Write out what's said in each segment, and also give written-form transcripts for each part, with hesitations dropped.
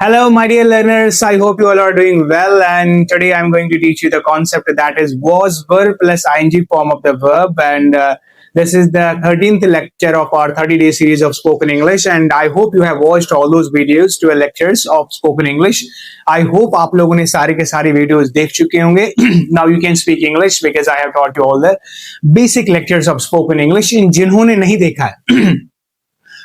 Hello, my dear learners. I hope you all are doing well. And today I'm going to teach you the concept that is was verb plus ing form of the verb. And this is the 13th lecture of our 30-day series of spoken English. And I hope you have watched all those videos, 12 lectures of spoken English. I hope आप लोगों ने सारे के सारे videos देख चुके होंगे. Now you can speak English because I have taught you all the basic lectures of spoken English. इन जिन्होंने नहीं देखा है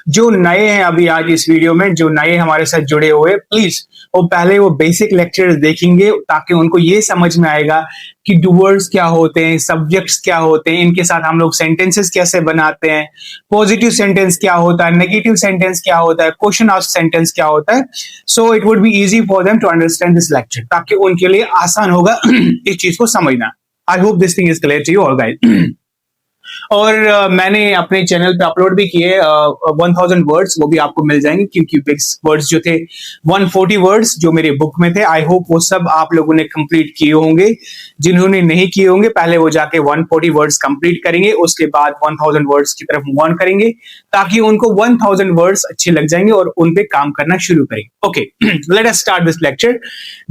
जो नए हैं अभी आज इस वीडियो में, जो नए हमारे साथ जुड़े हुए, प्लीज वो पहले वो बेसिक लेक्चर्स देखेंगे ताकि उनको ये समझ में आएगा कि डूवर्स क्या होते हैं, सब्जेक्ट्स क्या होते हैं, इनके साथ हम लोग सेंटेंसेस कैसे बनाते हैं, पॉजिटिव सेंटेंस क्या होता है, नेगेटिव सेंटेंस क्या होता है, क्वेश्चन आस्क सेंटेंस क्या होता है. So it would be easy for them to understand this lecture, ताकि उनके लिए आसान होगा इस चीज को समझना. I hope this thing is clear to you all guys. और मैंने अपने चैनल पे अपलोड भी किए 1000 वर्ड्स, वो भी आपको मिल जाएंगे क्योंकि वर्ड्स जो थे 140 वर्ड्स जो मेरे बुक में थे. आई होप वो सब आप लोगों ने कंप्लीट किए होंगे. जिन्होंने नहीं किए होंगे पहले वो जाके 140 वर्ड्स कंप्लीट करेंगे, उसके बाद 1000 वर्ड्स की तरफ मूव ऑन करेंगे ताकि उनको 1000 वर्ड्स अच्छे लग जाएंगे और उन पे काम करना शुरू करेंगे. Okay, let us start this lecture.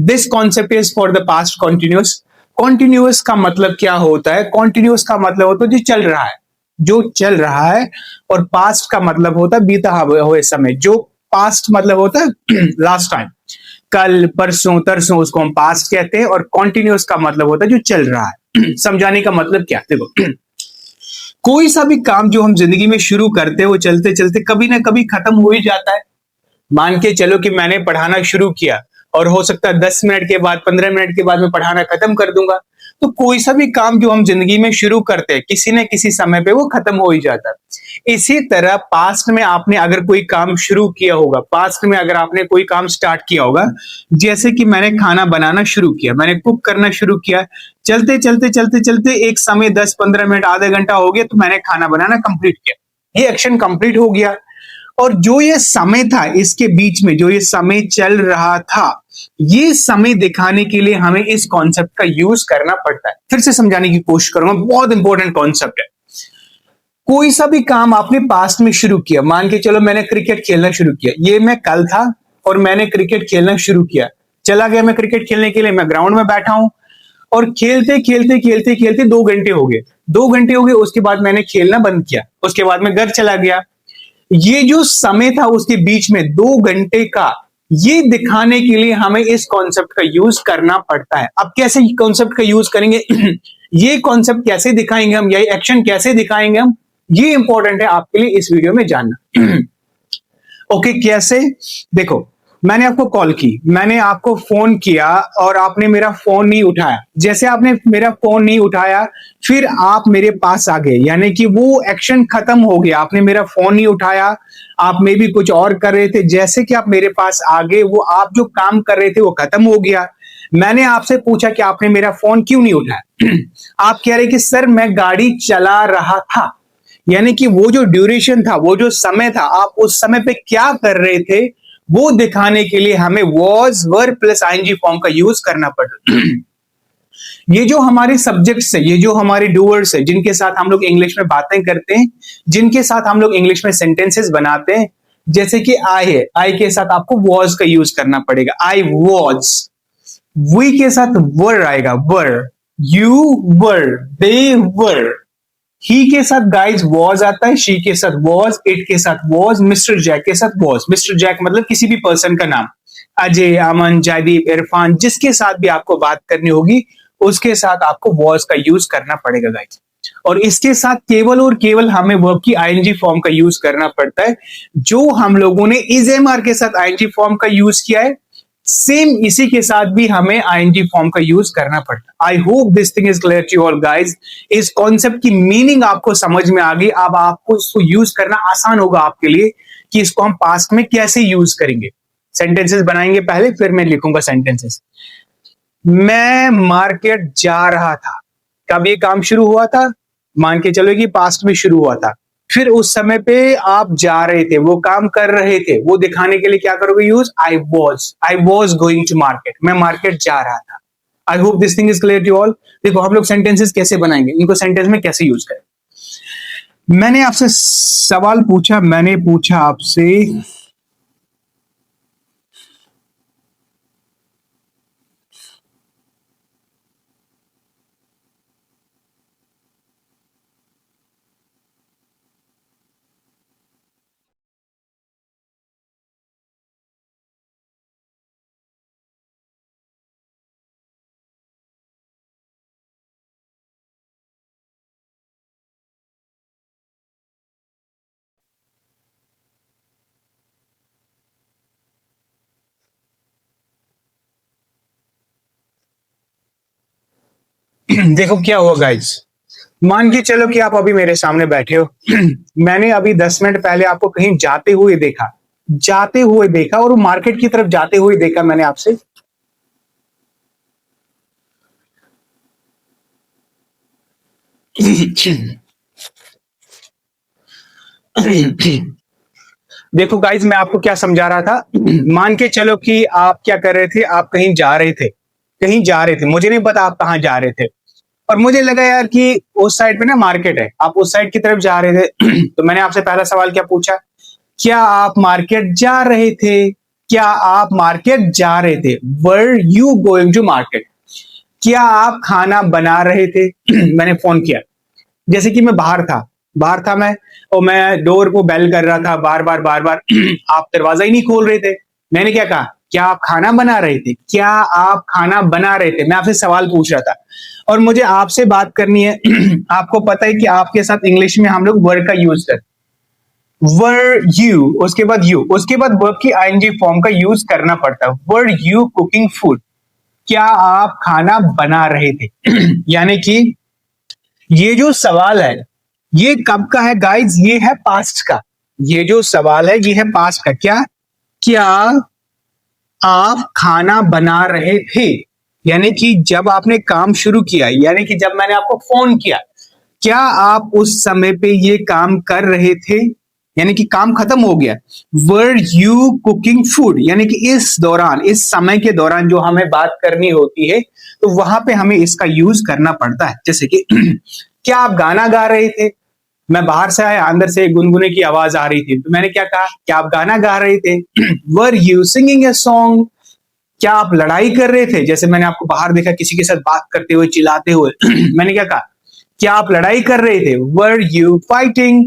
This concept is for the past continuous. Continuous का मतलब क्या होता है? कॉन्टिन्यूअस का मतलब होता है जो चल रहा है, जो चल रहा है. और पास्ट का मतलब होता है बीता हुए समय. जो पास्ट मतलब होता है लास्ट टाइम, कल, परसों, तरसों, उसको हम पास्ट कहते हैं. और कॉन्टिन्यूअस का मतलब होता है जो चल रहा है. समझाने का मतलब क्या? देखो, कोई सा भी काम जो हम जिंदगी में शुरू करते हैं वो चलते चलते कभी ना कभी खत्म हो ही जाता है. मान के चलो कि मैंने पढ़ाना शुरू किया और हो सकता है 10 मिनट के बाद, 15 मिनट के बाद मैं पढ़ाना खत्म कर दूंगा. तो कोई सा भी काम जो हम जिंदगी में शुरू करते हैं किसी न किसी समय पे वो खत्म हो ही जाता है. इसी तरह पास्ट में आपने अगर कोई काम शुरू किया होगा, पास्ट में अगर आपने कोई काम स्टार्ट किया होगा, जैसे कि मैंने खाना बनाना शुरू किया, मैंने कुक करना शुरू किया, चलते चलते चलते चलते एक समय 10-15 मिनट, आधा घंटा हो गया तो मैंने खाना बनाना कंप्लीट किया. ये एक्शन कंप्लीट हो गया. और जो ये समय था, इसके बीच में जो ये समय चल रहा था, ये समय दिखाने के लिए हमें इस कॉन्सेप्ट का यूज करना पड़ता है. फिर से समझाने की कोशिश करूंगा, बहुत इंपॉर्टेंट कॉन्सेप्ट है. कोई सा भी काम आपने पास्ट में शुरू किया, मान के चलो मैंने क्रिकेट खेलना शुरू किया, ये मैं कल था और मैंने क्रिकेट खेलना शुरू किया, चला गया मैं क्रिकेट खेलने के लिए, मैं ग्राउंड में बैठा हूं और खेलते खेलते खेलते खेलते 2 घंटे हो गए. 2 घंटे हो गए, उसके बाद मैंने खेलना बंद किया, उसके बाद मैं घर चला गया. ये जो समय था उसके बीच में 2 घंटे का, ये दिखाने के लिए हमें इस कॉन्सेप्ट का यूज करना पड़ता है. अब कैसे कॉन्सेप्ट का यूज करेंगे ये कॉन्सेप्ट कैसे दिखाएंगे हम, ये एक्शन कैसे दिखाएंगे हम, ये इंपॉर्टेंट है आपके लिए इस वीडियो में जानना. ओके, कैसे? देखो, मैंने आपको कॉल की, मैंने आपको फोन किया और आपने मेरा फोन नहीं उठाया. जैसे आपने मेरा फोन नहीं उठाया, फिर आप मेरे पास आ गए, यानी कि वो एक्शन खत्म हो गया. आपने मेरा फोन नहीं उठाया, आप में भी कुछ और कर रहे थे, जैसे कि आप मेरे पास आ गए, वो आप जो काम कर रहे थे वो खत्म हो गया. मैंने आपसे पूछा कि आपने मेरा फोन क्यों नहीं उठाया. आप कह रहे कि सर मैं गाड़ी चला रहा था. यानी कि वो जो ड्यूरेशन था, वो जो समय था, आप उस समय पे क्या कर रहे थे, वो दिखाने के लिए हमें was verb plus ing form का यूज करना पड़ता. ये जो हमारे सब्जेक्ट्स है, ये जो हमारे डूअर्स है, जिनके साथ हम लोग इंग्लिश में बातें करते हैं, जिनके साथ हम लोग इंग्लिश में सेंटेंसेस बनाते हैं, जैसे कि आई है, आई के साथ आपको was का यूज करना पड़ेगा. आई was. we के साथ were आएगा, were. you were, they were. ही के साथ गाइज वॉज आता है, शी के साथ वॉज, इट के साथ वॉज, मिस्टर जैक के साथ वॉज. मिस्टर जैक मतलब किसी भी पर्सन का नाम. अजय, अमन, जयदीप, इरफान, जिसके साथ भी आपको बात करनी होगी उसके साथ आपको वॉज का यूज करना पड़ेगा गाइज. और इसके साथ केवल और केवल हमें वर्ब की आईएनजी फॉर्म का यूज करना पड़ता है, जो हम लोगों ने इज एम आर के साथ आईएनजी फॉर्म का यूज किया है, सेम इसी के साथ भी हमें आईएनजी फॉर्म का यूज करना पड़ता है. I hope this thing is clear to you all guys. इस कॉन्सेप्ट की मीनिंग आपको समझ में आ गई. अब आपको इसको यूज करना आसान होगा आपके लिए कि इसको हम पास्ट में कैसे यूज करेंगे. सेंटेंसेस बनाएंगे पहले, फिर मैं लिखूंगा सेंटेंसेस. मैं मार्केट जा रहा था. कब ये काम शुरू हुआ था? मान के चलो कि पास्ट में शुरू हुआ था. फिर उस समय पे आप जा रहे थे, वो काम कर रहे थे, वो दिखाने के लिए क्या करोगे use? I was going to market. मैं मार्केट जा रहा था. I hope this thing is clear to all. देखो हम लोग सेंटेंसेस कैसे बनाएंगे, इनको सेंटेंस में कैसे यूज करें. मैंने आपसे सवाल पूछा, मैंने पूछा आपसे देखो क्या हुआ गाइस, मान के चलो कि आप अभी मेरे सामने बैठे हो। मैंने अभी 10 मिनट पहले आपको कहीं जाते हुए देखा और मार्केट की तरफ जाते हुए देखा मैंने आपसे। देखो गाइस, मैं आपको क्या समझा रहा था। मान के चलो कि आप क्या कर रहे थे, आप कहीं जा रहे थे, मुझे नहीं पता आप कहाँ जा रहे थे। और मुझे लगा यार कि उस साइड पे ना मार्केट है, आप उस साइड की तरफ जा रहे थे। तो मैंने आपसे पहला सवाल क्या पूछा, क्या आप मार्केट जा रहे थे? क्या आप मार्केट जा रहे थे? Were you going to market? क्या आप खाना बना रहे थे? मैंने फोन किया, जैसे कि मैं बाहर था मैं, और मैं डोर को बेल कर रहा था बार बार बार बार। आप दरवाजा ही नहीं खोल रहे थे। मैंने क्या कहा, क्या आप खाना बना रहे थे? क्या आप खाना बना रहे थे? मैं आपसे सवाल पूछ रहा था और मुझे आपसे बात करनी है। आपको पता है कि आपके साथ इंग्लिश में हम लोग वर्ड का यूज करते, वर यू उसके बाद यू उसके बाद वर्ब की आईएनजी फॉर्म का यूज करना पड़ता है। Were you cooking food? क्या आप खाना बना रहे थे? यानी कि ये जो सवाल है ये कब का है गाइज? ये है पास्ट का। ये जो सवाल है ये है पास्ट का। क्या आप खाना बना रहे थे? यानी कि जब आपने काम शुरू किया, यानी कि जब मैंने आपको फोन किया, क्या आप उस समय पे ये काम कर रहे थे? यानी कि काम खत्म हो गया। Were you cooking food? यानी कि इस दौरान, इस समय के दौरान जो हमें बात करनी होती है तो वहां पे हमें इसका यूज करना पड़ता है। जैसे कि क्या आप गाना गा रहे थे? मैं बाहर से आया, अंदर से गुनगुने की आवाज आ रही थी, तो मैंने क्या कहा, क्या आप गाना गा रहे थे? Were you singing a song? क्या आप लड़ाई कर रहे थे? जैसे मैंने आपको बाहर देखा किसी के साथ बात करते हुए, चिल्लाते हुए। मैंने क्या कहा, क्या आप लड़ाई कर रहे थे? Were you fighting?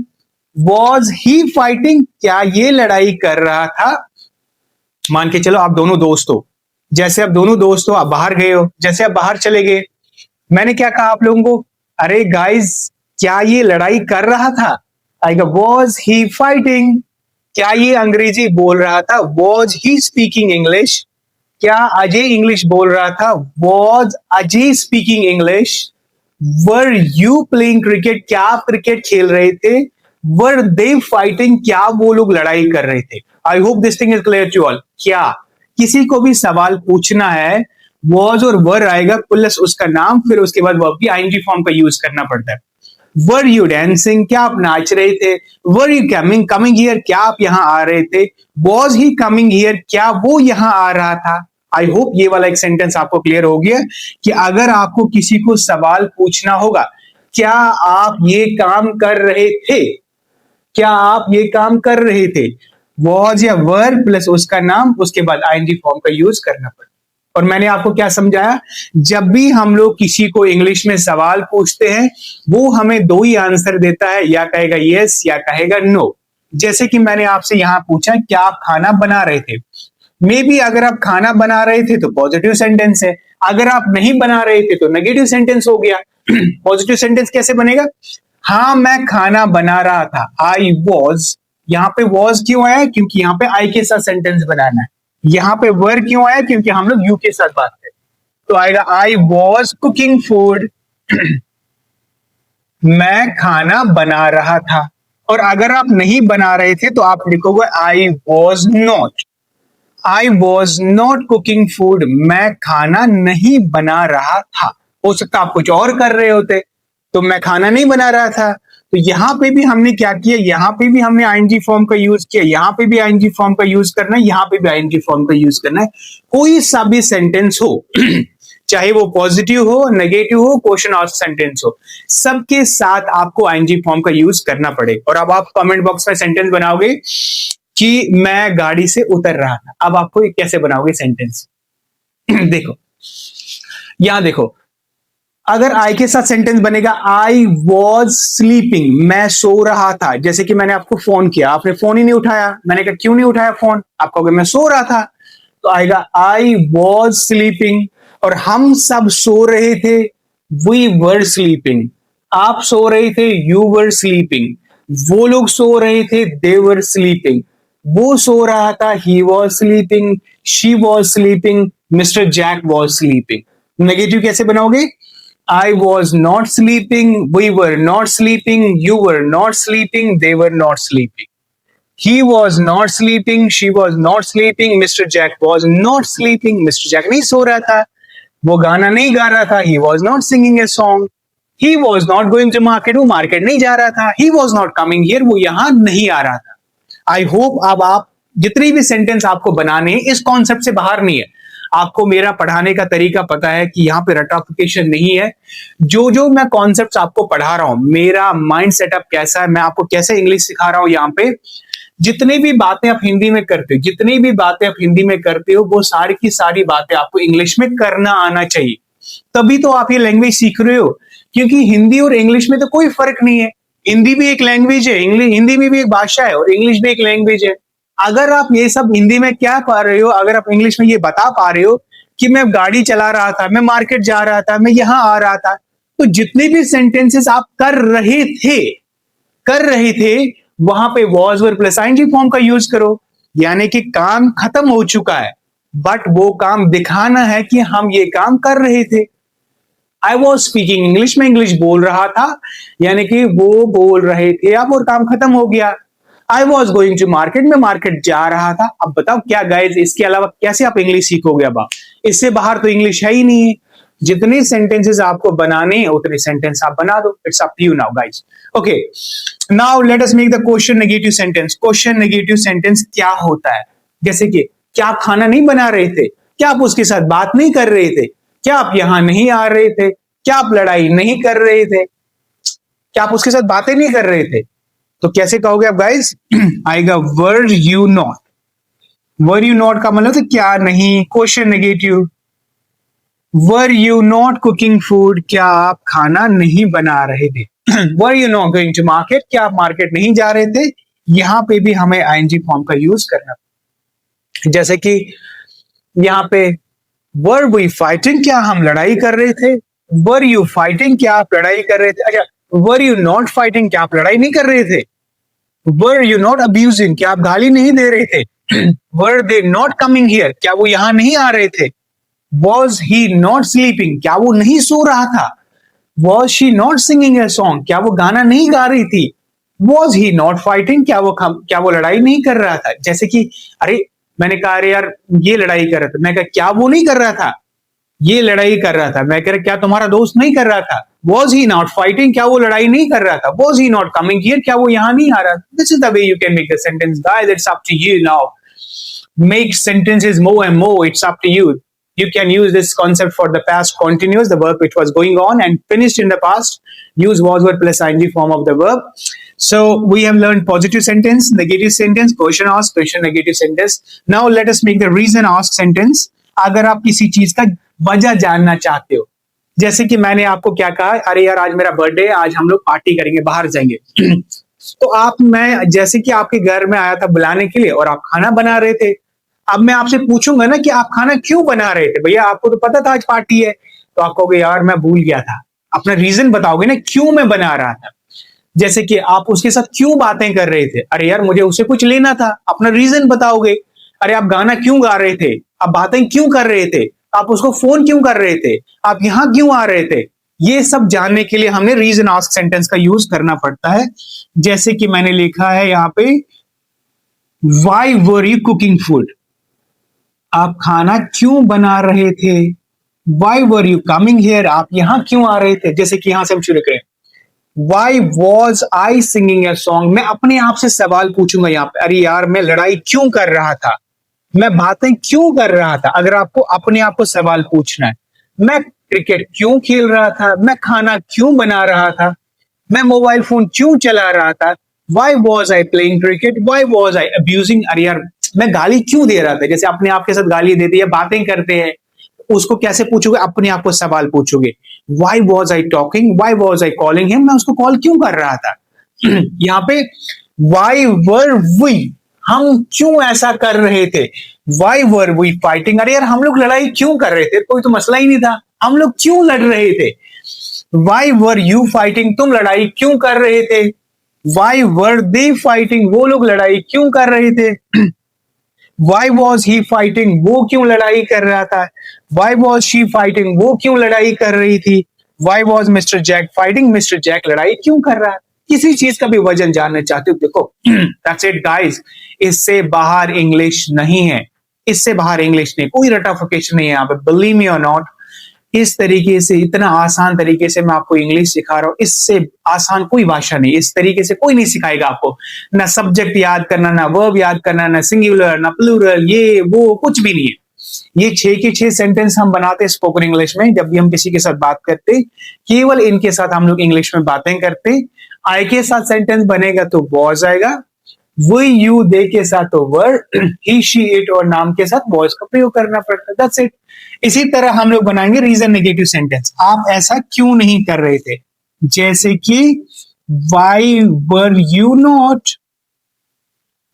Was he fighting? क्या ये लड़ाई कर रहा था? मान के चलो आप दोनों दोस्त हो, जैसे आप दोनों दोस्त हो, आप बाहर गए हो, जैसे आप बाहर चले गए, मैंने क्या कहा आप लोगों को, अरे गाइस क्या ये लड़ाई कर रहा था? आएगा वॉज ही फाइटिंग? क्या ये अंग्रेजी बोल रहा था? Was he speaking English? क्या अजय इंग्लिश बोल रहा था? Was Ajay speaking English? Were you playing cricket? क्या आप क्रिकेट खेल रहे थे? Were they fighting? क्या वो लोग लड़ाई कर रहे थे? I hope this thing is clear to all. क्या किसी को भी सवाल पूछना है, वॉज और वर आएगा प्लस उसका नाम, फिर उसके बाद वर्ब की आईएनजी फॉर्म का यूज करना पड़ता है। Were you dancing? क्या आप नाच रहे थे? Were you coming coming here? क्या आप यहां आ रहे थे? Was he coming here? क्या वो यहां आ रहा था? आई होप ये वाला एक सेंटेंस आपको क्लियर हो गया कि अगर आपको किसी को सवाल पूछना होगा, क्या आप ये काम कर रहे थे? क्या आप ये काम कर रहे थे? वॉज या वर प्लस उसका नाम, उसके बाद आईएनजी फॉर्म का यूज करना पड़ता। और मैंने आपको क्या समझाया, जब भी हम लोग किसी को इंग्लिश में सवाल पूछते हैं वो हमें दो ही आंसर देता है, या कहेगा यस या कहेगा नो। जैसे कि मैंने आपसे यहां पूछा, क्या आप खाना बना रहे थे? मे बी अगर आप खाना बना रहे थे तो पॉजिटिव सेंटेंस है, अगर आप नहीं बना रहे थे तो नेगेटिव सेंटेंस हो गया। पॉजिटिव सेंटेंस कैसे बनेगा? हाँ मैं खाना बना रहा था, आई वॉज। यहाँ पे वॉज क्यों आया? क्योंकि यहाँ पे आई के साथ सेंटेंस बनाना है। यहाँ पे वर क्यों आया? क्योंकि हम लोग यू के साथ बात करें। तो आएगा आई वॉज कुकिंग फूड। मैं खाना बना रहा था। और अगर आप नहीं बना रहे थे तो आप लिखोगे आई वॉज नॉट कुकिंग फूड। मैं खाना नहीं बना रहा था। हो सकता आप कुछ और कर रहे होते, तो मैं खाना नहीं बना रहा था। तो यहां पे भी हमने क्या किया, यहां पे भी हमने आईएनजी फॉर्म का यूज किया, यहां पे भी आईएनजी फॉर्म का यूज करना है, यहां पे भी आईएनजी फॉर्म का यूज करना है। कोई सा भी सेंटेंस हो, चाहे वो पॉजिटिव हो, नेगेटिव हो, क्वेश्चन और सेंटेंस हो, सबके साथ आपको आईएनजी फॉर्म का यूज करना पड़े। और अब आप कमेंट बॉक्स में सेंटेंस बनाओगे कि मैं गाड़ी से उतर रहा था। अब आपको ये कैसे बनाओगे सेंटेंस? देखो, यहां देखो, अगर आई के साथ सेंटेंस बनेगा आई वॉज स्लीपिंग, मैं सो रहा था। जैसे कि मैंने आपको फोन किया, आपने फोन ही नहीं उठाया, मैंने कहा क्यों नहीं उठाया फोन? आप कहोगे मैं सो रहा था। तो आएगा आई वॉज स्लीपिंग। और हम सब सो रहे थे, वी वर स्लीपिंग। आप सो रहे थे, यू वर स्लीपिंग। वो लोग सो रहे थे, दे वर स्लीपिंग। वो सो रहा था, he was sleeping, she was sleeping, mister Jack was sleeping. Negative कैसे बनाओगे? I was not sleeping, we were not sleeping, you were not sleeping, they were not sleeping. He was not sleeping, she was not sleeping, Mr. Jack was not sleeping, Mr. Jack नहीं सो रहा था, वो गाना नहीं गा रहा था, he was not singing a song. He was not going to market, वो मार्केट नहीं जा रहा था. He was not coming here, वो यहाँ नहीं आ रहा था. I hope अब आप जितनी भी सेंटेंस आपको बनाने हैं इस कॉन्सेप्ट से बाहर नहीं है. आपको मेरा पढ़ाने का तरीका पता है कि यहाँ पे रटाफिकेशन नहीं है. जो जो मैं कॉन्सेप्ट्स आपको पढ़ा रहा हूं, मेरा माइंड सेटअप कैसा है, मैं आपको कैसे इंग्लिश सिखा रहा हूं, यहाँ पे जितनी भी बातें आप हिंदी में करते हो, जितनी भी बातें आप हिंदी में करते हो, वो सारी की सारी बातें आपको इंग्लिश में करना आना चाहिए. तभी तो आप ये लैंग्वेज सीख रहे हो. क्योंकि हिंदी और इंग्लिश में तो कोई फर्क नहीं है. हिंदी भी एक लैंग्वेज है, इंग्लिश हिंदी में भी एक भाषा है और इंग्लिश भी एक लैंग्वेज है. अगर आप ये सब हिंदी में क्या पा रहे हो, अगर आप इंग्लिश में ये बता पा रहे हो कि मैं गाड़ी चला रहा था, मैं मार्केट जा रहा था, मैं यहां आ रहा था, तो जितने भी सेंटेंसेस आप कर रहे थे वहां पे was verb plus ING form का यूज करो. यानी कि काम खत्म हो चुका है, बट वो काम दिखाना है कि हम ये काम कर रहे थे. आई वॉज स्पीकिंग इंग्लिश, में इंग्लिश बोल रहा था, यानी कि वो बोल रहे थे अब और काम खत्म हो गया. I was going to market, में मार्केट जा रहा था. अब बताओ क्या गाइज, इसके अलावा कैसे आप इंग्लिश सीखोगे? अब आप इससे बाहर तो इंग्लिश है ही नहीं है. जितने सेंटेंसेस आपको बनाने हैं उतने सेंटेंस आप बना दो. It's up to you now guys. Okay, now let us make the question negative sentence. Question negative sentence क्या होता है? जैसे कि क्या आप खाना नहीं बना रहे थे? क्या आप उसके साथ बात नहीं कर रहे थे? क्या आप यहां नहीं आ रहे थे? क्या आप लड़ाई नहीं कर रहे थे? क्या आप उसके साथ बातें नहीं कर रहे थे? तो कैसे कहोगे आप गाइस? आएगा were you not. Were you not का मतलब क्या नहीं. Question negative. Were you not cooking food, क्या आप खाना नहीं बना रहे थे? Were you not going to market, क्या आप मार्केट नहीं जा रहे थे? यहां पे भी हमें आईएनजी फॉर्म का यूज करना. जैसे कि यहां पे वर वी फाइटिंग, क्या हम लड़ाई कर रहे थे? वर यू फाइटिंग, क्या आप लड़ाई कर रहे थे? अच्छा, वर यू नॉट फाइटिंग, क्या आप लड़ाई नहीं कर रहे थे? वर यू नॉट अब्यूजिंग, क्या आप गाली नहीं दे रहे थे? Were they not coming here, क्या वो यहां नहीं आ रहे थे? वॉज ही नॉट स्लीपिंग, क्या वो नहीं सो रहा था? Was she not singing a song, क्या वो गाना नहीं गा रही थी? वॉज ही नॉट फाइटिंग, क्या वो लड़ाई नहीं कर रहा था? जैसे कि अरे मैंने कहा अरे यार ये लड़ाई कर रहा था, मैं कहा क्या वो नहीं कर रहा था? ये लड़ाई कर रहा था. मैं कह रहा क्या तुम्हारा दोस्त नहीं कर रहा था? वॉज ही नॉट फाइटिंग, क्या वो लड़ाई नहीं कर रहा था? Was he not coming here, क्या वो यहां नहीं आ रहा था? This is the way you can make the sentence guys. It's up to you now. Make sentences more and more. It's up to you. You can use this concept for the past continuous, the verb which was going on and finished in the past. Use was verb plus ing form of the verb. So we have learned positive sentence, negative sentence, question asked, question negative sentence. Now let us make the reason asked sentence. अगर आप किसी चीज का वजह जानना चाहते हो, जैसे कि मैंने आपको क्या कहा, अरे यार आज मेरा बर्थडे है, आज हम लोग पार्टी करेंगे, बाहर जाएंगे. तो मैं जैसे कि आपके घर में आया था बुलाने के लिए और आप खाना बना रहे थे. अब मैं आपसे पूछूंगा ना कि आप खाना क्यों बना रहे थे? भैया आपको तो पता था आज पार्टी है. तो आप कहोगे यार मैं भूल गया था. अपना रीजन बताओगे ना क्यों मैं बना रहा था. जैसे कि आप उसके साथ क्यों बातें कर रहे थे? अरे यार मुझे उससे कुछ लेना था. अपना रीजन बताओगे. अरे आप गाना क्यों गा रहे थे? आप बातें क्यों कर रहे थे? आप उसको फोन क्यों कर रहे थे? आप यहां क्यों आ रहे थे? ये सब जानने के लिए हमने रीजन आस्क सेंटेंस का यूज करना पड़ता है. जैसे कि मैंने लिखा है यहाँ पे, why were you cooking food, आप खाना क्यों बना रहे थे? Why were you coming here, आप यहां क्यों आ रहे थे? जैसे कि यहां से हम शुरू करें, why was I singing a song, मैं अपने आप से सवाल पूछूंगा यहाँ पे, अरे यार मैं लड़ाई क्यों कर रहा था? मैं बातें क्यों कर रहा था? अगर आपको अपने आप को सवाल पूछना है, मैं क्रिकेट क्यों खेल रहा था? मैं खाना क्यों बना रहा था? मैं मोबाइल फोन क्यों चला रहा था? Why was I playing cricket? Why was I abusing, अरे यार मैं गाली क्यों दे रहा था? जैसे अपने आप के साथ गाली देते हैं, बातें करते हैं, उसको कैसे पूछोगे? अपने आप को सवाल पूछोगे. Why was I talking? Why was I calling him, मैं उसको कॉल क्यों कर रहा था? यहाँ पे वाई वर वी, हम क्यों ऐसा कर रहे थे? वाई वर वी फाइटिंग, अरे यार हम लोग लड़ाई क्यों कर रहे थे? कोई तो मसला ही नहीं था, हम लोग क्यों लड़ रहे थे? वाई वर यू फाइटिंग, तुम लड़ाई क्यों कर रहे थे? वाई वर दे फाइटिंग, वो लोग लड़ाई क्यों कर रहे थे? वाई वॉज ही फाइटिंग, वो क्यों लड़ाई कर रहा था? वाई वॉज शी फाइटिंग, वो क्यों लड़ाई कर रही थी? Why was mister Jack fighting, mister Jack लड़ाई क्यों कर रहा है, किसी चीज का भी वजन जानना चाहते हो देखो, दैट्स इट गाइस, इससे बाहर इंग्लिश नहीं है, इससे बाहर इंग्लिश नहीं, कोई रटाफिकेशन नहीं है यहाँ पे, बिलीव मी और नॉट। इस तरीके से, इतना आसान तरीके से मैं आपको इंग्लिश सिखा रहा हूँ, इससे आसान कोई भाषा नहीं, इस तरीके से कोई नहीं सिखाएगा आपको, ना सब्जेक्ट याद करना, ना वर्ब याद करना, ना सिंगुलर, ना प्लूरल, ये वो कुछ भी नहीं है। ये 6 के 6 सेंटेंस हम बनाते हैं स्पोकन इंग्लिश में, जब भी हम किसी के साथ बात करते, केवल इनके साथ हम लोग इंग्लिश में बातें करते। आई के साथ सेंटेंस बनेगा तो वॉज आएगा, वो यू दे के साथ तो वर, ही शी इट और नाम के साथ वॉज का प्रयोग करना पड़ता है, दैट्स इट। इसी तरह हम लोग बनाएंगे रीजन नेगेटिव सेंटेंस, आप ऐसा क्यों नहीं कर रहे थे, जैसे कि why were you not,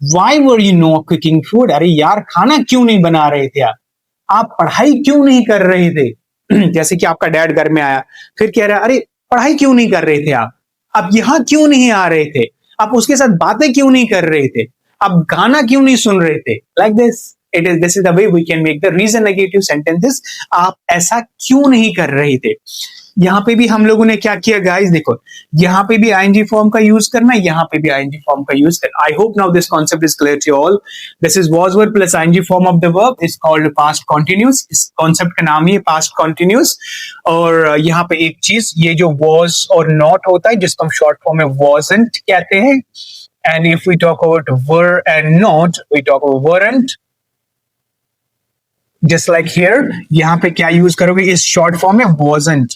why were you not cooking food, अरे यार खाना क्यों नहीं बना रहे थे आप पढ़ाई क्यों नहीं कर रहे थे। जैसे कि आपका डैड घर में आया, फिर कह रहा है अरे पढ़ाई क्यों नहीं कर रहे थे आप यहां क्यों नहीं आ रहे थे, आप उसके साथ बातें क्यों नहीं कर रहे थे, आप गाना क्यों नहीं सुन रहे थे, like this this is the way we can make the reason negative sentences, आप ऐसा क्यों नहीं कर रहे थे। यहाँ पे भी हम लोगों ने क्या किया गाइस, देखो यहाँ पे भी आईएनजी फॉर्म का यूज करना, यहाँ पे भी आईएनजी फॉर्म का यूज करना। I hope now this concept is clear to all. This is was verb plus ING form of the verb is called past continuous, इस कॉन्सेप्ट का नाम ही है पास्ट कॉन्टिन्यूस। और यहाँ पे एक चीज, ये जो was और not होता है जिसको हम शॉर्ट फॉर्म में wasn't कहते हैं, and if we talk about were and not, we talk about weren't, just like here, यहाँ पे क्या यूज करोगे, इस शॉर्ट फॉर्म में wasn't।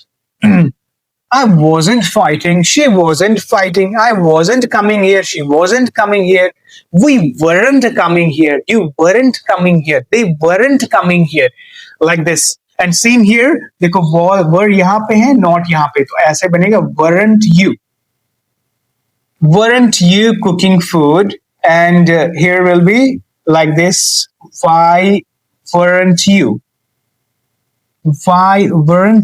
I wasn't fighting, she wasn't fighting, I wasn't coming here, she wasn't coming here, we weren't coming here, you weren't coming here, they weren't coming here, like this। And same here, देखो were यहाँ पे है, not यहाँ पे, तो ऐसे बनेगा weren't you cooking food, and here will be like this, why weren't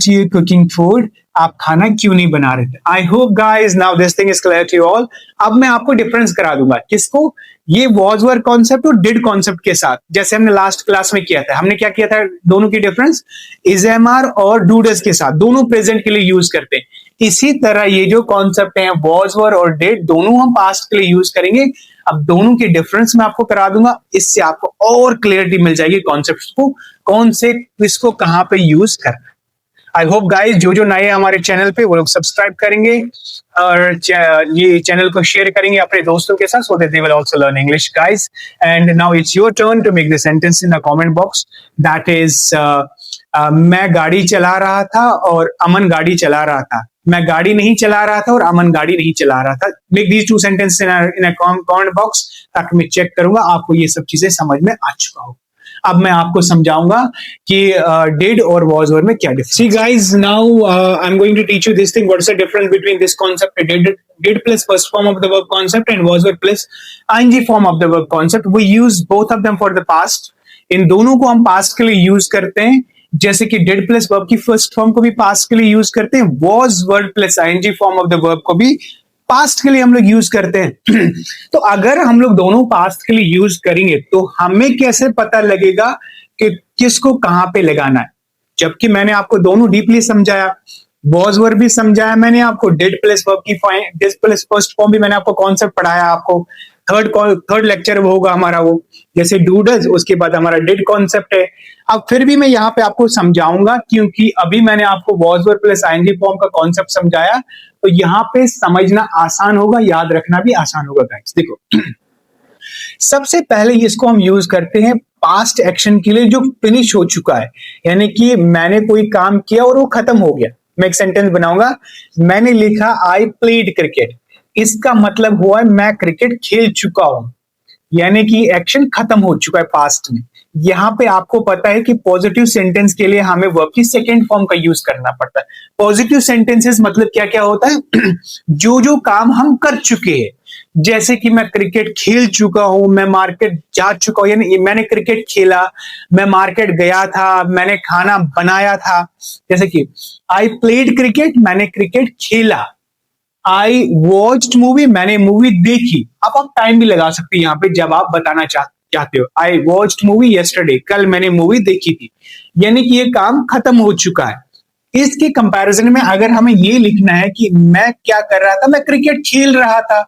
you cooking food, आप खाना क्यों नहीं बना रहे थे। I hope guys now this thing is clear to all. अब मैं आपको डिफरेंस करा दूंगा, किसको, ये वॉज वर कॉन्सेप्ट और डिड कॉन्सेप्ट के साथ, जैसे हमने लास्ट क्लास में किया था। हमने क्या किया था, दोनों की डिफरेंस इज एम आर और डू डज के साथ, दोनों प्रेजेंट के लिए यूज करते हैं। इसी तरह ये जो कॉन्सेप्ट है वॉज वर और डिड, दोनों हम पास्ट के लिए यूज करेंगे। अब दोनों के डिफरेंस मैं आपको करा दूंगा, इससे आपको और क्लियरिटी मिल जाएगी कॉन्सेप्ट को, कौन से किसको कहां पे यूज करना। आई होप गाइस जो नए हमारे चैनल पे वो लोग सब्सक्राइब करेंगे और ये चैनल को शेयर करेंगे अपने दोस्तों के साथ, so that they will also learn English guys. And now it's your turn to make the sentence in the comment box, that is मैं गाड़ी चला रहा था और अमन गाड़ी चला रहा था, मैं गाड़ी नहीं चला रहा था और अमन गाड़ी नहीं चला रहा था। Make these two sentences in a comment box, ताकि मैं चेक करूंगा आपको ये सब चीजें समझ में आ चुका हो। अब मैं आपको समझाऊंगा कि डिड और वाज वर में क्या difference. See guys, now I am going to teach you this thing, what is the difference between this concept did plus first form of the verb concept and was were plus ING form of the verb concept. We use both of them for the past, इन दोनों को हम past के लिए use करते हैं, जैसे कि डिड प्लस वर्ब की फर्स्ट फॉर्म को भी पास्ट के लिए यूज करते हैं, was verb plus ING form of the verb को भी पास्ट के लिए हम लोग यूज करते हैं। तो अगर हम लोग दोनों पास्ट के लिए यूज करेंगे तो हमें कैसे पता लगेगा कि किसको कहां पे लगाना है, जबकि मैंने आपको दोनों डीपली समझाया, वॉज वर भी समझाया मैंने आपको, डिड प्लस वर्ब की डिड प्लस फर्स्ट फॉर्म भी मैंने आपको कॉन्सेप्ट पढ़ाया आपको। थर्ड लेक्चर वो होगा हमारा, वो जैसे डू डज, उसके बाद हमारा डिड कॉन्सेप्ट है। अब फिर भी मैं यहाँ पे आपको समझाऊंगा, क्योंकि अभी मैंने आपको was verb plus ING form का कॉन्सेप्ट समझाया, तो यहाँ पे समझना आसान होगा, याद रखना भी आसान होगा गाइस। देखो सबसे पहले इसको हम यूज करते हैं पास्ट एक्शन के लिए जो फिनिश हो चुका है, यानी कि मैंने कोई काम किया और वो खत्म हो गया। मैं एक सेंटेंस बनाऊंगा, मैंने लिखा आई प्लेड क्रिकेट, इसका मतलब हुआ है मैं क्रिकेट खेल चुका हूं, यानी कि एक्शन खत्म हो चुका है पास्ट में। यहाँ पे आपको पता है कि पॉजिटिव सेंटेंस के लिए हमें वर्ब की सेकेंड फॉर्म का यूज करना पड़ता है। पॉजिटिव सेंटेंसेस मतलब क्या क्या होता है, जो काम हम कर चुके हैं, जैसे कि मैं क्रिकेट खेल चुका हूं, मैं मार्केट जा चुका हूं, यानी मैंने क्रिकेट खेला, मैं मार्केट गया था, मैंने खाना बनाया था। जैसे कि आई प्लेड क्रिकेट, मैंने क्रिकेट खेला। आई वॉच्ड मूवी, मैंने मूवी देखी। अब आप टाइम भी लगा सकते हैं यहाँ पे जब आप बताना चाहते हो। आई वॉच्ड मूवी यस्टरडे, कल मैंने मूवी देखी थी, यानी कि ये काम खत्म हो चुका है। इसके कंपैरिजन में अगर हमें ये लिखना है कि मैं क्या कर रहा था, मैं क्रिकेट खेल रहा था,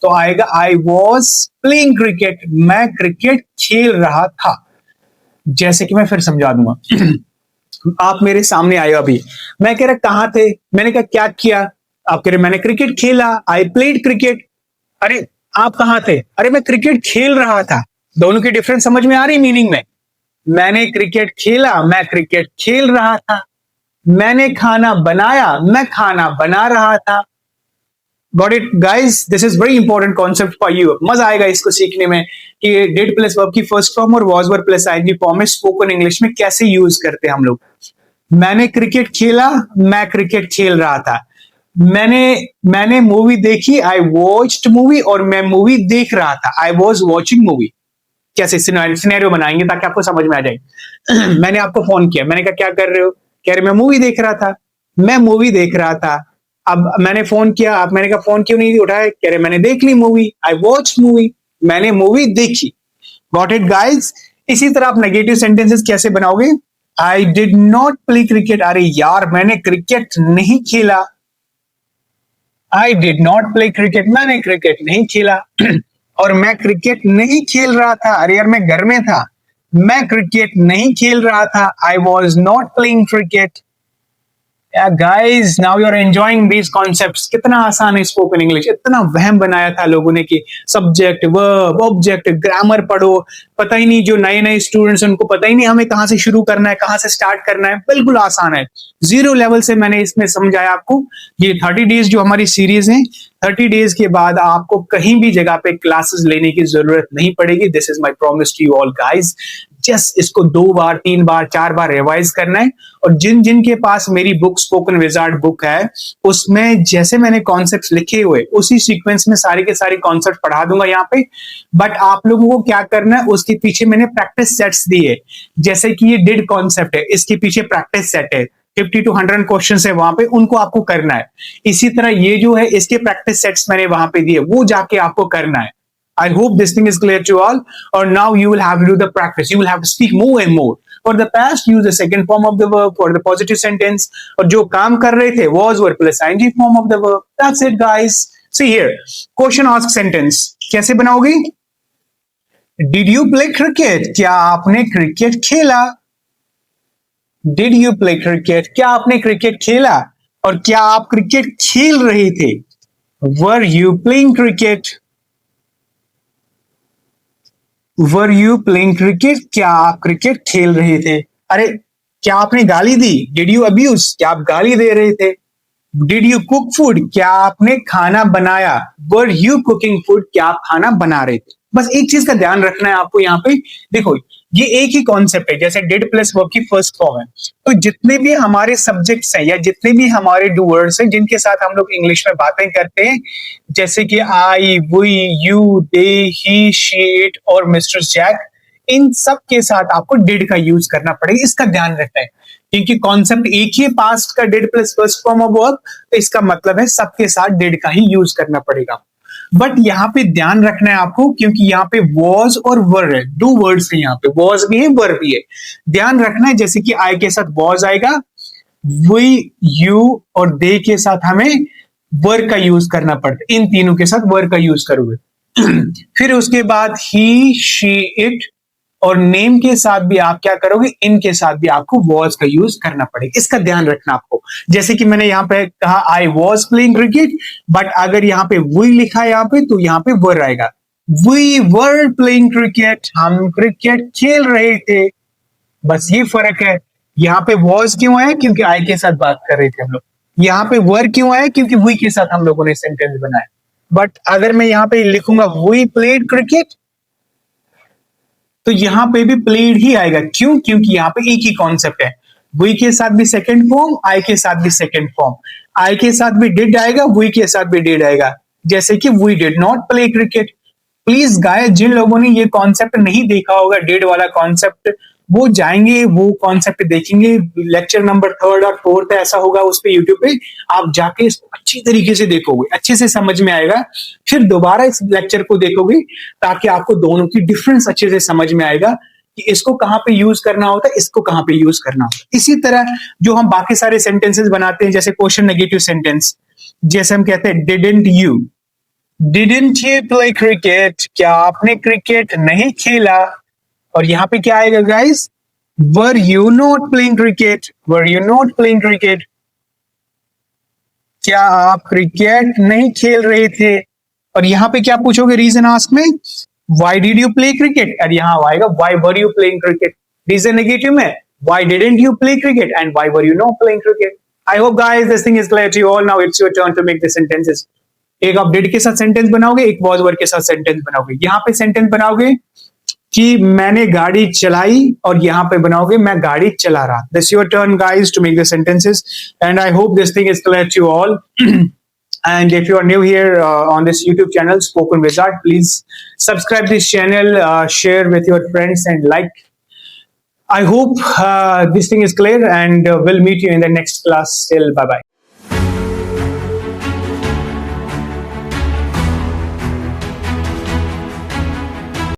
तो आएगा आई वॉज प्लेइंग क्रिकेट, मैं क्रिकेट खेल रहा था। जैसे कि मैं फिर समझा दूंगा। आप मेरे सामने आए हो अभी, मैं कह रहा कहां थे, मैंने कहा क्या किया, आप कह रहे मैंने क्रिकेट खेला, आई प्लेड क्रिकेट। अरे आप कहां थे, अरे मैं क्रिकेट खेल रहा था। दोनों की डिफरेंस समझ में आ रही मीनिंग में? मैंने क्रिकेट खेला, मैं क्रिकेट खेल रहा था। मैंने खाना बनाया, मैं खाना बना रहा था। Got it guys, this is very important concept for you. मजा आएगा इसको सीखने में कि डिड प्लस वर्ब की फर्स्ट फॉर्म और was verb plus ING form में स्पोकन इंग्लिश में कैसे यूज करते हैं हम लोग। मैंने क्रिकेट खेला, मैं क्रिकेट खेल रहा था। मैंने मूवी देखी, आई वॉच्ड मूवी, और मैं मूवी देख रहा था, आई वॉज वॉचिंग मूवी। कैसे सिनेरियो बनाएंगे ताकि आपको समझ में आ जाए। मैंने आपको फोन किया, मैंने कहा क्या कर रहे हो, कह रहे मैं मूवी देख रहा था, मैं मूवी देख रहा था। अब मैंने फोन किया, अब मैंने कहा फोन क्यों नहीं उठाया, कह रहे मैंने देख ली मूवी, आई वॉच मूवी, मैंने मूवी देखी। Got it guys. इसी तरह आप नेगेटिव सेंटेंसेस कैसे बनाओगे, I did not play cricket, अरे यार मैंने क्रिकेट नहीं खेला। I did not play cricket, मैंने क्रिकेट नहीं खेला। और मैं क्रिकेट नहीं खेल रहा था, अरे यार मैं घर में था, मैं क्रिकेट नहीं खेल रहा था, I was not playing cricket. Guys now you are enjoying these concepts. कितना आसान है स्पोकन इंग्लिश, इतना वहम बनाया था लोगों ने कि सब्जेक्ट वर्ब ऑब्जेक्ट ग्रामर पढ़ो, पता ही नहीं, जो नए नए स्टूडेंट्स उनको पता ही नहीं हमें कहां से शुरू करना है, कहां से स्टार्ट करना है। बिल्कुल आसान है, जीरो लेवल से मैंने इसमें समझाया आपको। ये 30 डेज जो हमारी सीरीज है, 30 डेज के बाद आपको कहीं भी जगह पे क्लासेस लेने की जरूरत नहीं पड़ेगी। This is my promise to you all guys. Just इसको 2 बार 3 बार 4 बार रिवाइज करना है। और जिन जिन के पास मेरी बुक स्पोकन विजार्ड बुक है, उसमें जैसे मैंने कॉन्सेप्ट्स लिखे हुए उसी सीक्वेंस में सारे के सारे कॉन्सेप्ट पढ़ा दूंगा यहाँ पे। बट आप लोगों को क्या करना है, उसके पीछे मैंने प्रैक्टिस सेट्स दिए। जैसे कि ये डिड कॉन्सेप्ट है, इसके पीछे प्रैक्टिस सेट है, 50 to 100 क्वेश्चन है वहां पे, उनको आपको करना है। इसी तरह ये जो है इसके प्रैक्टिस सेट्स मैंने वहां पे दिए, वो जाके आपको करना है। I hope this thing is clear to all. Or now you will have to do the practice. You will have to speak more and more. For the past, use the second form of the verb for the positive sentence. और जो काम कर रहे थे was verb plus ing form of the verb. That's it, guys. See here. Question ask sentence. कैसे बनाओगे? Did you play cricket? क्या आपने क्रिकेट खेला? Did you play cricket? क्या आपने क्रिकेट खेला? और क्या आप क्रिकेट खेल रहे थे? Were you playing cricket? Were you playing cricket? क्या आप क्रिकेट खेल रहे थे? अरे क्या आपने गाली दी? Did you abuse? क्या आप गाली दे रहे थे? Did you cook food? क्या आपने खाना बनाया? Were you cooking food? क्या आप खाना बना रहे थे? बस एक चीज का ध्यान रखना है आपको यहाँ पे। देखो ये एक ही कॉन्सेप्ट है, जैसे डिड प्लस वर्ब की फर्स्ट फॉर्म है। तो जितने भी हमारे सब्जेक्ट्स हैं या जितने भी हमारे डूअर्स हैं जिनके साथ हम लोग इंग्लिश में बातें करते हैं, जैसे कि I, we, you, they, he, she, it और मिस्टर जैक, इन सब के साथ आपको डिड का यूज करना पड़ेगा। इसका ध्यान रखना है क्योंकि कॉन्सेप्ट एक ही, पास्ट का did plus first form of verb, तो इसका मतलब है सबके साथ डिड का ही यूज करना पड़ेगा। बट यहाँ पे ध्यान रखना है आपको क्योंकि यहाँ पे वॉज और वर है, 2 वर्ड्स है, यहाँ पे वॉज भी है वर भी है। ध्यान रखना है, जैसे कि आई के साथ वॉज आएगा, वी, यू और दे के साथ हमें वर का यूज करना पड़ता है। इन तीनों के साथ वर का यूज करोगे। फिर उसके बाद ही, शी, इट और नेम के साथ भी आप क्या करोगे, इनके साथ भी आपको वॉज का यूज करना पड़ेगा। इसका ध्यान रखना आपको। जैसे कि मैंने यहाँ पे कहा I was playing cricket, but अगर यहाँ पे वी लिखा है यहाँ पे तो यहाँ पे वर आएगा। वी वर प्लेइंग क्रिकेट, हम क्रिकेट खेल रहे थे। बस ये फर्क है। यहाँ पे वॉज क्यों है, क्योंकि आई के साथ बात कर रहे थे हम लोग। यहाँ पे वर क्यों है, क्योंकि वी के साथ हम लोगों ने सेंटेंस बनाया। बट अगर मैं यहाँ पे लिखूंगा वी प्लेड क्रिकेट, तो यहां पे भी प्लेड ही आएगा। क्यों? क्योंकि यहां पे एक ही कॉन्सेप्ट है। वी के साथ भी सेकंड फॉर्म, आई के साथ भी सेकंड फॉर्म। आई के साथ भी डिड आएगा, वी के साथ भी डिड आएगा। जैसे कि we did not play cricket. Please guys, जिन लोगों ने ये कॉन्सेप्ट नहीं देखा होगा, डिड वाला कॉन्सेप्ट, वो जाएंगे, वो कॉन्सेप्ट देखेंगे। लेक्चर नंबर 3 और 4 ऐसा होगा उस पे यूट्यूब पे, आप जाके इसको अच्छी तरीके से देखोगे, अच्छे से समझ में आएगा। फिर दोबारा इस लेक्चर को देखोगे ताकि आपको दोनों की डिफरेंस अच्छे से समझ में आएगा कि इसको कहाँ पे यूज करना होता है, इसको कहाँ पे यूज करना होता है। इसी तरह जो हम बाकी सारे सेंटेंसेस बनाते हैं, जैसे क्वेश्चन नेगेटिव सेंटेंस, जैसे हम कहते हैं डिडंट यू प्ले क्रिकेट, क्या आपने क्रिकेट नहीं खेला? और यहां पे क्या आएगा guys? Were you not playing cricket, were you not playing cricket, क्या आप क्रिकेट नहीं खेल रहे थे? और यहां पे क्या पूछोगे रीजन आस्क में? Why did you play cricket? और यहां आएगा why were you playing cricket. Reason negative में why didn't you play cricket and why were you not playing cricket. I hope guys this thing is clear to you all. Now it's your turn to make the sentences. एक आप did के साथ sentence बनाओगे, एक was were के साथ sentence बनाओगे। यहां पे सेंटेंस बनाओगे कि मैंने गाड़ी चलाई, और यहां पे बनाओगे मैं गाड़ी चला रहा। This your turn guys to make the sentences, and I hope this thing is clear to you all. And if you are new here on this YouTube channel, Spoken Wizard, please subscribe this channel, share with your friends, and like. I hope this thing is clear, and we'll meet you in the next class. Till bye bye.